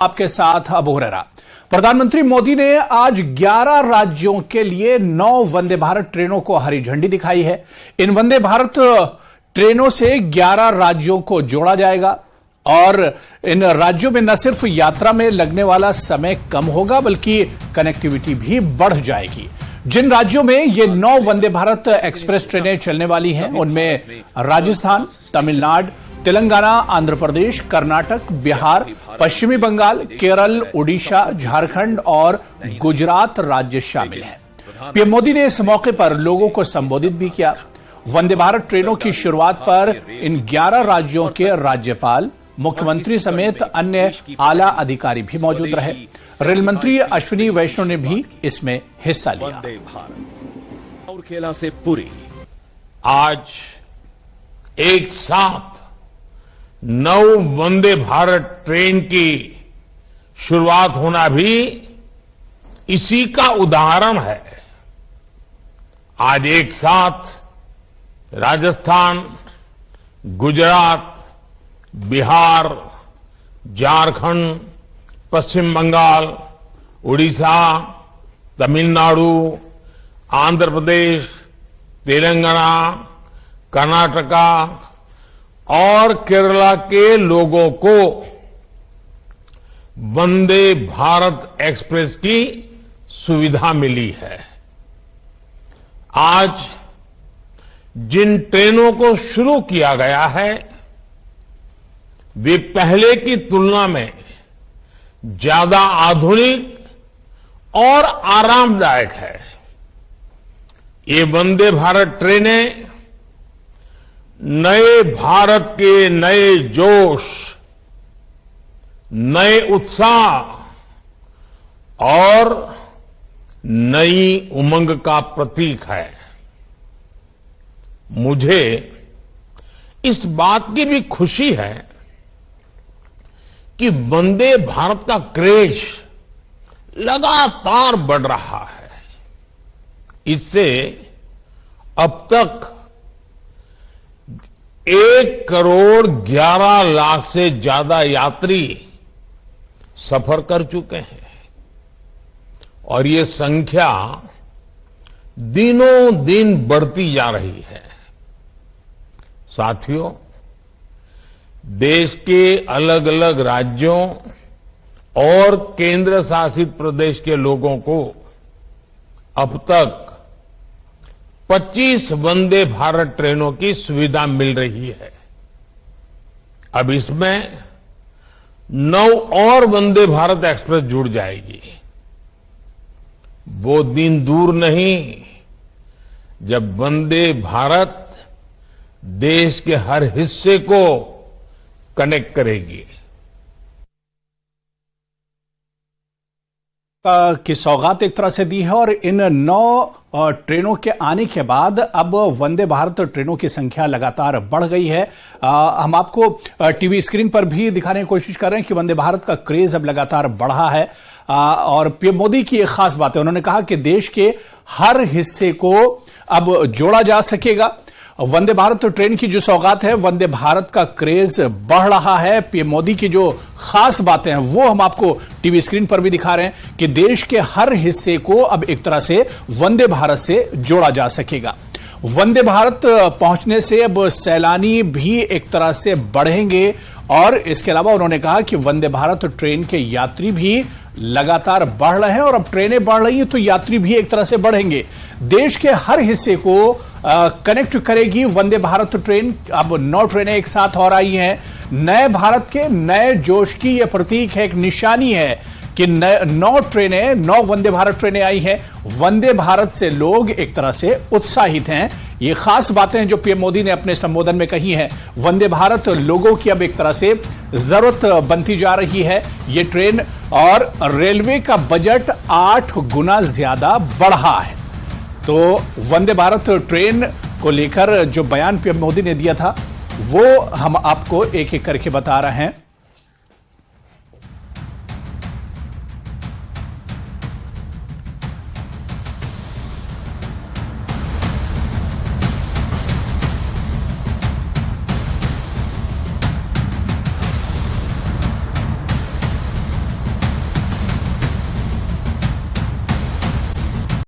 आपके साथ अबू हुरैरा। प्रधानमंत्री मोदी ने आज 11 राज्यों के लिए 9 वंदे भारत ट्रेनों को हरी झंडी दिखाई है। इन वंदे भारत ट्रेनों से 11 राज्यों को जोड़ा जाएगा और इन राज्यों में न सिर्फ यात्रा में लगने वाला समय कम होगा बल्कि कनेक्टिविटी भी बढ़ जाएगी। जिन राज्यों में ये 9 वंदे भारत एक्सप्रेस ट्रेनें चलने वाली हैं उनमें राजस्थान, तमिलनाडु, तेलंगाना, आंध्र प्रदेश, कर्नाटक, बिहार, पश्चिमी बंगाल, केरल, उड़ीसा, झारखंड और गुजरात राज्य शामिल हैं। पीएम मोदी ने इस मौके पर लोगों को संबोधित भी किया। वंदे भारत ट्रेनों की शुरुआत पर इन 11 राज्यों के राज्यपाल, मुख्यमंत्री समेत अन्य आला अधिकारी भी मौजूद रहे। रेल मंत्री अश्विनी वैष्णव ने भी इसमें हिस्सा लिया। और खेला से पूरी आज एक साथ 9 वंदे भारत ट्रेन की शुरुआत होना भी इसी का उदाहरण है। आज एक साथ राजस्थान, गुजरात, बिहार, झारखंड, पश्चिम बंगाल, उड़ीसा, तमिलनाडु, आंध्र प्रदेश, तेलंगाना, कर्नाटका और केरला के लोगों को वंदे भारत एक्सप्रेस की सुविधा मिली है। आज जिन ट्रेनों को शुरू किया गया है वे पहले की तुलना में ज्यादा आधुनिक और आरामदायक है। ये वंदे भारत ट्रेनें नए भारत के नए जोश, नए उत्साह और नई उमंग का प्रतीक है। मुझे इस बात की भी खुशी है कि वंदे भारत का क्रेज लगातार बढ़ रहा है। इससे अब तक 1 करोड़ 11 लाख से ज्यादा यात्री सफर कर चुके हैं और ये संख्या दिनों दिन बढ़ती जा रही है। साथियों, देश के अलग अलग राज्यों और केंद्र शासित प्रदेश के लोगों को अब तक 25 वंदे भारत ट्रेनों की सुविधा मिल रही है। अब इसमें 9 और वंदे भारत एक्सप्रेस जुड़ जाएगी। वो दिन दूर नहीं जब वंदे भारत देश के हर हिस्से को कनेक्ट करेगी। की सौगात एक तरह से दी है और इन 9 ट्रेनों के आने के बाद अब वंदे भारत ट्रेनों की संख्या लगातार बढ़ गई है। हम आपको टीवी स्क्रीन पर भी दिखाने की कोशिश कर रहे हैं कि वंदे भारत का क्रेज अब लगातार बढ़ा है। और पीएम मोदी की एक खास बात है, उन्होंने कहा कि देश के हर हिस्से को अब जोड़ा जा सकेगा। वंदे भारत ट्रेन की जो सौगात है, वंदे भारत का क्रेज बढ़ रहा है। पीएम मोदी की जो खास बातें हैं वो हम आपको टीवी स्क्रीन पर भी दिखा रहे हैं कि देश के हर हिस्से को अब एक तरह से वंदे भारत से जोड़ा जा सकेगा। वंदे भारत पहुंचने से अब सैलानी भी एक तरह से बढ़ेंगे और इसके अलावा उन्होंने कहा कि वंदे भारत ट्रेन के यात्री भी लगातार बढ़ रहे हैं और अब ट्रेनें बढ़ रही हैं तो यात्री भी एक तरह से बढ़ेंगे। देश के हर हिस्से को कनेक्ट करेगी वंदे भारत ट्रेन। अब 9 ट्रेनें एक साथ और आई हैं। नए भारत के नए जोश की यह प्रतीक है, एक निशानी है कि 9 वंदे भारत ट्रेनें आई हैं। वंदे भारत से लोग एक तरह से उत्साहित हैं। ये खास बातें जो पीएम मोदी ने अपने संबोधन में कही हैं। वंदे भारत लोगों की अब एक तरह से जरूरत बनती जा रही है। ये ट्रेन और रेलवे का बजट 8 गुना ज्यादा बढ़ा है। तो वंदे भारत ट्रेन को लेकर जो बयान पीएम मोदी ने दिया था वो हम आपको एक एक करके बता रहे हैं।